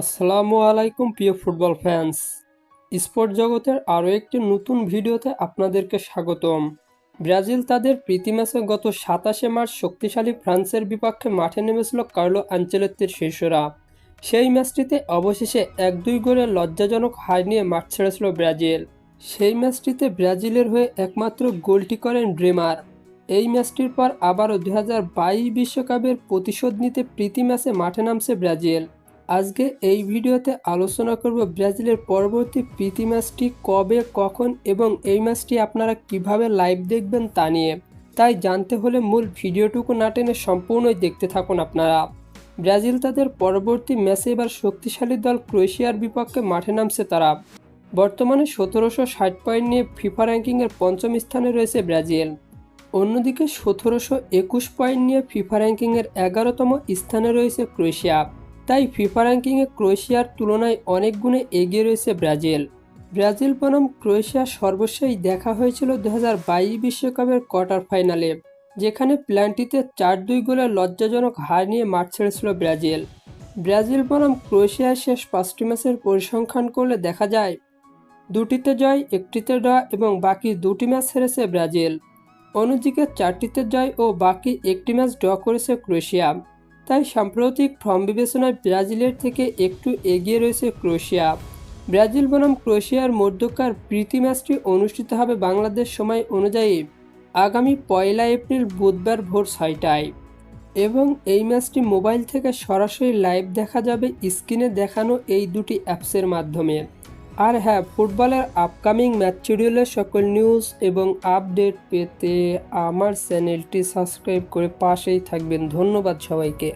আসসালামু আলাইকুম প্রিয় ফুটবল ফ্যান্স। স্পোর্ট জগতের আরও একটি নতুন ভিডিওতে আপনাদেরকে স্বাগতম। ব্রাজিল তাদের প্রীতি ম্যাচে গত ২৭শে মার্চ শক্তিশালী ফ্রান্সের বিপক্ষে মাঠে নেমেছিল কার্লো আনচেলত্তির শিষ্যরা। সেই ম্যাচটিতে অবশেষে ১-২ গোলে লজ্জাজনক হার নিয়ে মাঠ ছেড়েছিল ব্রাজিল। সেই ম্যাচটিতে ব্রাজিলের হয়ে একমাত্র গোলটি করেন নেইমার। এই ম্যাচটির পর আবারও ২০২২ বিশ্বকাপের প্রতিশোধ নিতে প্রীতি ম্যাচে মাঠে নামছে ব্রাজিল। আজকে এই ভিডিওতে আলোচনা করব ব্রাজিলের পরবর্তী প্রীতি ম্যাচটি কবে, কখন এবং এই ম্যাচটি আপনারা কিভাবে লাইভ দেখবেন তা নিয়ে। তাই জানতে হলে মূল ভিডিওটুকু না টেনে সম্পূর্ণই দেখতে থাকুন আপনারা। ব্রাজিল তাদের পরবর্তী ম্যাচে এবার শক্তিশালী দল ক্রোয়েশিয়ার বিপক্ষে মাঠে নামছে তারা। বর্তমানে ১৭৬০ পয়েন্ট নিয়ে ফিফা র্যাঙ্কিংয়ের পঞ্চম স্থানে রয়েছে ব্রাজিল। অন্যদিকে ১৭২১ পয়েন্ট নিয়ে ফিফা র্যাঙ্কিংয়ের ১১তম স্থানে রয়েছে ক্রোয়েশিয়া। তাই ফিফা র্যাঙ্কিংয়ে ক্রোয়েশিয়ার তুলনায় অনেক গুণে এগিয়ে রয়েছে ব্রাজিল। ব্রাজিল বনাম ক্রোয়েশিয়া সর্বশেষ দেখা হয়েছিল ২০২২ বিশ্বকাপের কোয়ার্টার ফাইনালে, যেখানে প্ল্যানটিতে ৪-২ গোলের লজ্জাজনক হার নিয়ে মাঠ ছেড়েছিল ব্রাজিল। ব্রাজিল বনাম ক্রোয়েশিয়ার শেষ ৫টি ম্যাচের পরিসংখ্যান করলে দেখা যায় ২টিতে জয়, ১টিতে ড্র এবং বাকি ২টি ম্যাচ হেরেছে ব্রাজিল। অন্যদিকে ৪টিতে জয় ও বাকি ১টি ম্যাচ ড্র করেছে ক্রোয়েশিয়া। তাই সাম্প্রতিক ফর্ম বিবেচনায় ব্রাজিলের থেকে একটু এগিয়ে রয়েছে ক্রোয়েশিয়া। ব্রাজিল বনাম ক্রোয়েশিয়ার মধ্যকার প্রীতি ম্যাচটি অনুষ্ঠিত হবে বাংলাদেশ সময় অনুযায়ী আগামী ১লা এপ্রিল বুধবার ভোর ৬টায় এবং এই ম্যাচটি মোবাইল থেকে সরাসরি লাইভ দেখা যাবে স্ক্রিনে দেখানো এই দুটি অ্যাপসের মাধ্যমে। আর হ্যাঁ, ফুটবলের আপকামিং ম্যাচ শিডিউলের সকল নিউজ এবং আপডেট পেতে আমার চ্যানেলটি সাবস্ক্রাইব করে পাশেই থাকবেন। ধন্যবাদ সবাইকে।